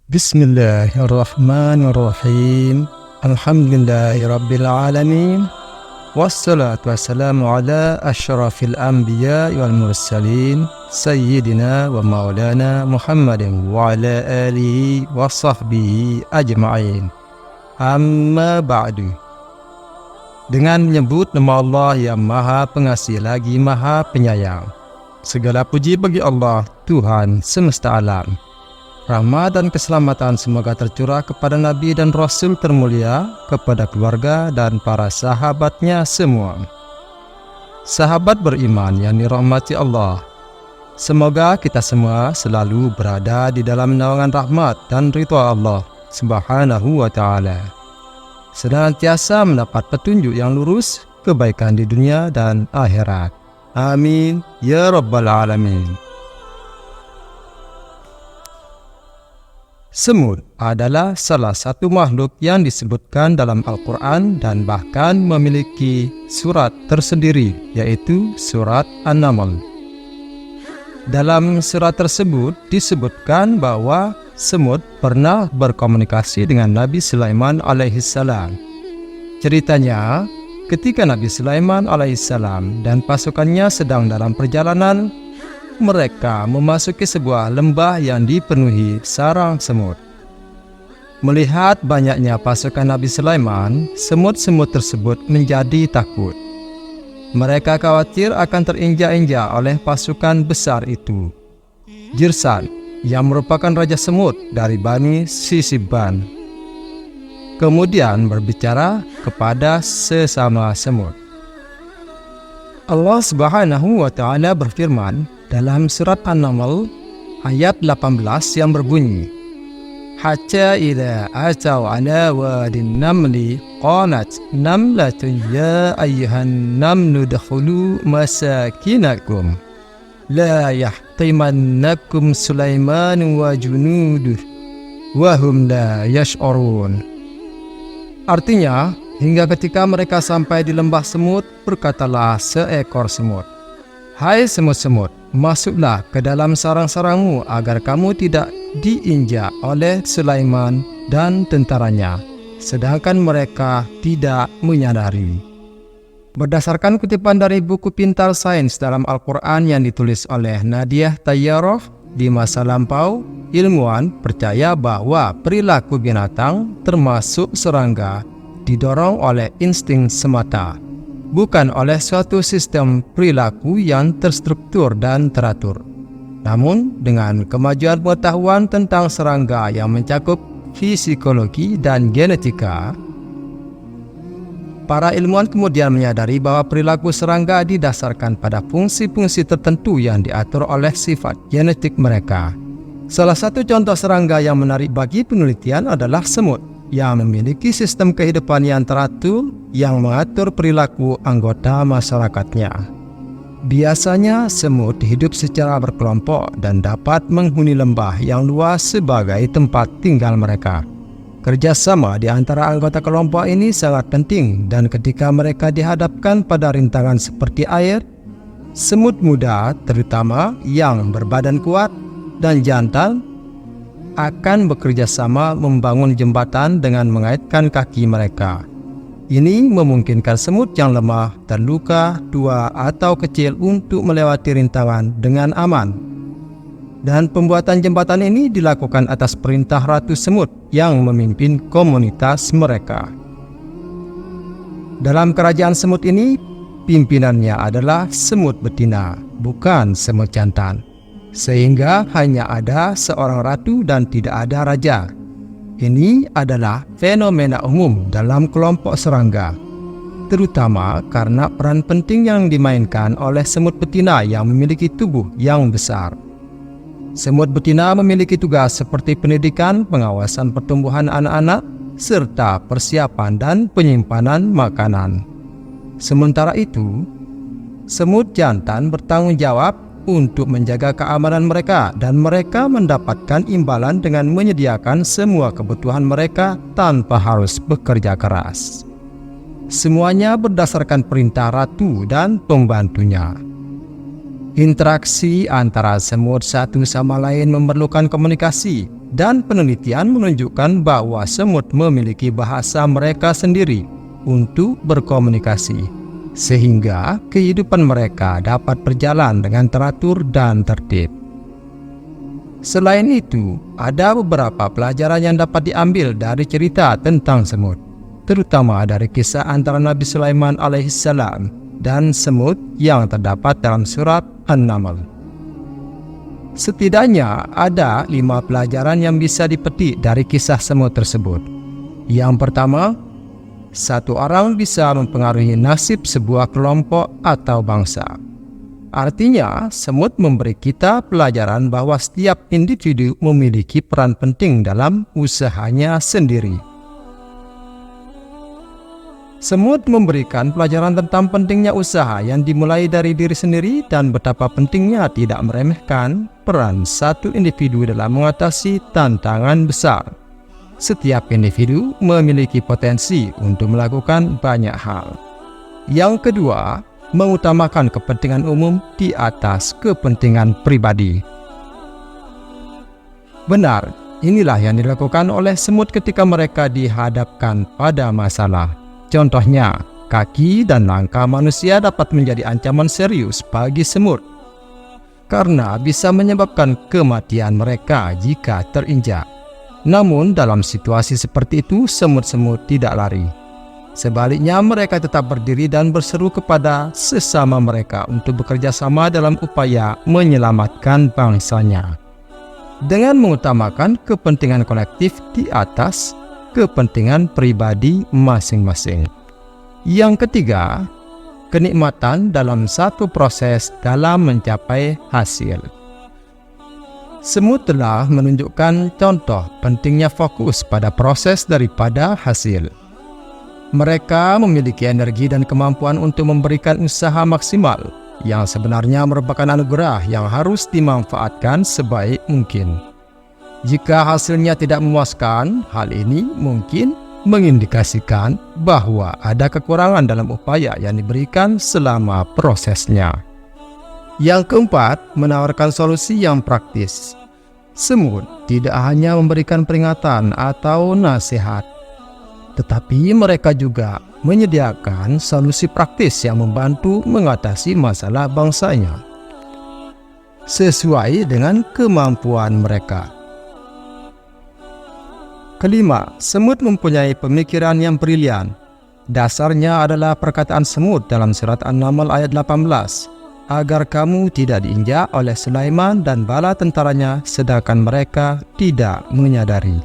Bismillahirrahmanirrahim. Alhamdulillahirabbil alamin. Wassalatu wassalamu ala asyrafil anbiya wal mursalin sayyidina wa maulana Muhammadin wa ala alihi wa sahbihi ajma'in. Amma ba'du. Dengan menyebut nama Allah yang Maha Pengasih lagi Maha Penyayang. Segala puji bagi Allah, Tuhan semesta alam. Rahmat dan keselamatan semoga tercurah kepada Nabi dan Rasul termulia, kepada keluarga dan para sahabatnya semua. Sahabat beriman yang dirahmati Allah, semoga kita semua selalu berada di dalam naungan rahmat dan ridha Allah Subhanahu wa ta'ala, senantiasa mendapat petunjuk yang lurus, kebaikan di dunia dan akhirat. Amin ya rabbal alamin. Semut adalah salah satu makhluk yang disebutkan dalam Al-Quran dan bahkan memiliki surat tersendiri, yaitu surat An-Naml. Dalam surat tersebut disebutkan bahwa semut pernah berkomunikasi dengan Nabi Sulaiman alaihissalam. Ceritanya, ketika Nabi Sulaiman alaihissalam dan pasukannya sedang dalam perjalanan, mereka memasuki sebuah lembah yang dipenuhi sarang semut. Melihat banyaknya pasukan Nabi Sulaiman, semut-semut tersebut menjadi takut. Mereka khawatir akan terinjak-injak oleh pasukan besar itu. Jirsan, yang merupakan raja semut dari Bani Sisibban, kemudian berbicara kepada sesama semut. Allah Subhanahu wa ta'ala berfirman dalam surat An-Naml ayat 18 yang berbunyi, Hatta idza atau ala wadin namli qalat namlatun ya ayyuhan namlu dakhulu masakinakum la yahtimannakum Sulaiman wa junuduh wa hum la yash'urun. Artinya, hingga ketika mereka sampai di lembah semut, berkatalah seekor semut, Hai semut-semut, masuklah ke dalam sarang-sarangmu agar kamu tidak diinjak oleh Sulaiman dan tentaranya, sedangkan mereka tidak menyadari. Berdasarkan kutipan dari buku Pintar Sains dalam Al-Quran yang ditulis oleh Nadia Tayyarov, di masa lampau, ilmuwan percaya bahwa perilaku binatang termasuk serangga didorong oleh insting semata, bukan oleh suatu sistem perilaku yang terstruktur dan teratur. Namun, dengan kemajuan pengetahuan tentang serangga yang mencakup fisikologi dan genetika, para ilmuwan kemudian menyadari bahwa perilaku serangga didasarkan pada fungsi-fungsi tertentu yang diatur oleh sifat genetik mereka. Salah satu contoh serangga yang menarik bagi penelitian adalah semut, yang memiliki sistem kehidupan yang teratur yang mengatur perilaku anggota masyarakatnya. Biasanya semut hidup secara berkelompok dan dapat menghuni lembah yang luas sebagai tempat tinggal mereka. Kerjasama di antara anggota kelompok ini sangat penting, dan ketika mereka dihadapkan pada rintangan seperti air, semut muda terutama yang berbadan kuat dan jantan akan bekerja sama membangun jembatan dengan mengaitkan kaki mereka. Ini memungkinkan semut yang lemah, terluka, tua atau kecil untuk melewati rintangan dengan aman. Dan pembuatan jembatan ini dilakukan atas perintah Ratu Semut yang memimpin komunitas mereka. Dalam kerajaan semut ini, pimpinannya adalah semut betina, bukan semut jantan. Sehingga hanya ada seorang ratu dan tidak ada raja. Ini adalah fenomena umum dalam kelompok serangga, terutama karena peran penting yang dimainkan oleh semut betina yang memiliki tubuh yang besar. Semut betina memiliki tugas seperti pendidikan, pengawasan pertumbuhan anak-anak, serta persiapan dan penyimpanan makanan. Sementara itu, semut jantan bertanggung jawab untuk menjaga keamanan mereka, dan mereka mendapatkan imbalan dengan menyediakan semua kebutuhan mereka tanpa harus bekerja keras. Semuanya berdasarkan perintah ratu dan pembantunya. Interaksi antara semut satu sama lain memerlukan komunikasi, dan penelitian menunjukkan bahwa semut memiliki bahasa mereka sendiri untuk berkomunikasi, sehingga kehidupan mereka dapat berjalan dengan teratur dan tertib. Selain itu, ada beberapa pelajaran yang dapat diambil dari cerita tentang semut, terutama dari kisah antara Nabi Sulaiman alaihissalam dan semut yang terdapat dalam surat An-Naml. Setidaknya ada 5 pelajaran yang bisa dipetik dari kisah semut tersebut. Yang pertama, satu orang bisa mempengaruhi nasib sebuah kelompok atau bangsa. Artinya, semut memberi kita pelajaran bahwa setiap individu memiliki peran penting dalam usahanya sendiri. Semut memberikan pelajaran tentang pentingnya usaha yang dimulai dari diri sendiri dan betapa pentingnya tidak meremehkan peran satu individu dalam mengatasi tantangan besar. Setiap individu memiliki potensi untuk melakukan banyak hal. Yang kedua, mengutamakan kepentingan umum di atas kepentingan pribadi. Benar, inilah yang dilakukan oleh semut ketika mereka dihadapkan pada masalah. Contohnya, kaki dan langkah manusia dapat menjadi ancaman serius bagi semut, karena bisa menyebabkan kematian mereka jika terinjak. Namun dalam situasi seperti itu, semut-semut tidak lari. Sebaliknya, mereka tetap berdiri dan berseru kepada sesama mereka untuk bekerja sama dalam upaya menyelamatkan bangsanya, dengan mengutamakan kepentingan kolektif di atas kepentingan pribadi masing-masing. Yang ketiga, kenikmatan dalam satu proses dalam mencapai hasil. Semut telah menunjukkan contoh pentingnya fokus pada proses daripada hasil. Mereka memiliki energi dan kemampuan untuk memberikan usaha maksimal, yang sebenarnya merupakan anugerah yang harus dimanfaatkan sebaik mungkin. Jika hasilnya tidak memuaskan, hal ini mungkin mengindikasikan bahwa ada kekurangan dalam upaya yang diberikan selama prosesnya. Yang keempat, menawarkan solusi yang praktis. Semut tidak hanya memberikan peringatan atau nasihat, tetapi mereka juga menyediakan solusi praktis yang membantu mengatasi masalah bangsanya sesuai dengan kemampuan mereka. Kelima, semut mempunyai pemikiran yang brilian. Dasarnya adalah perkataan semut dalam surat An-Naml ayat 18, agar kamu tidak diinjak oleh Sulaiman dan bala tentaranya sedangkan mereka tidak menyadari.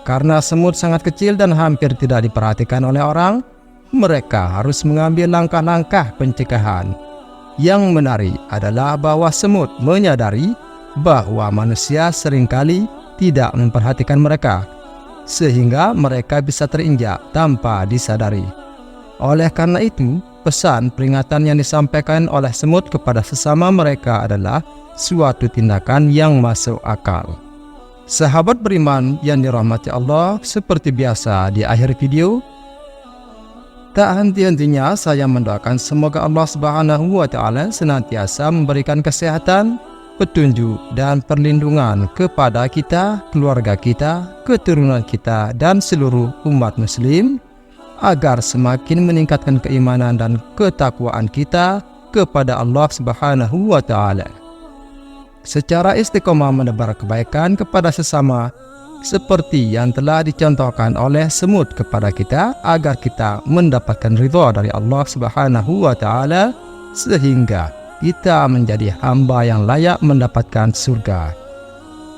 Karena semut sangat kecil dan hampir tidak diperhatikan oleh orang, mereka harus mengambil langkah-langkah pencegahan. Yang menarik adalah bahwa semut menyadari bahwa manusia seringkali tidak memperhatikan mereka, sehingga mereka bisa terinjak tanpa disadari. Oleh karena itu, pesan peringatan yang disampaikan oleh semut kepada sesama mereka adalah suatu tindakan yang masuk akal. Sahabat beriman yang dirahmati Allah, seperti biasa di akhir video, tak henti-hentinya saya mendoakan semoga Allah Subhanahu wa Ta'ala senantiasa memberikan kesehatan, petunjuk dan perlindungan kepada kita, keluarga kita, keturunan kita, dan seluruh umat muslim, agar semakin meningkatkan keimanan dan ketakwaan kita kepada Allah Subhanahu wa Ta'ala, secara istiqomah menebar kebaikan kepada sesama, seperti yang telah dicontohkan oleh semut kepada kita, agar kita mendapatkan ridha dari Allah Subhanahu wa Ta'ala, sehingga kita menjadi hamba yang layak mendapatkan surga.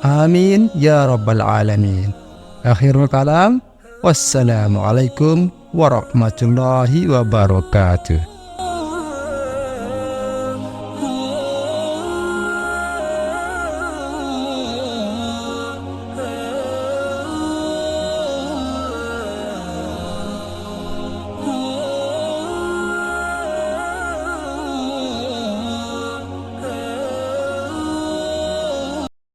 Amin ya rabbal alamin. Akhirul kalam, wassalamualaikum warahmatullahi wabarakatuh.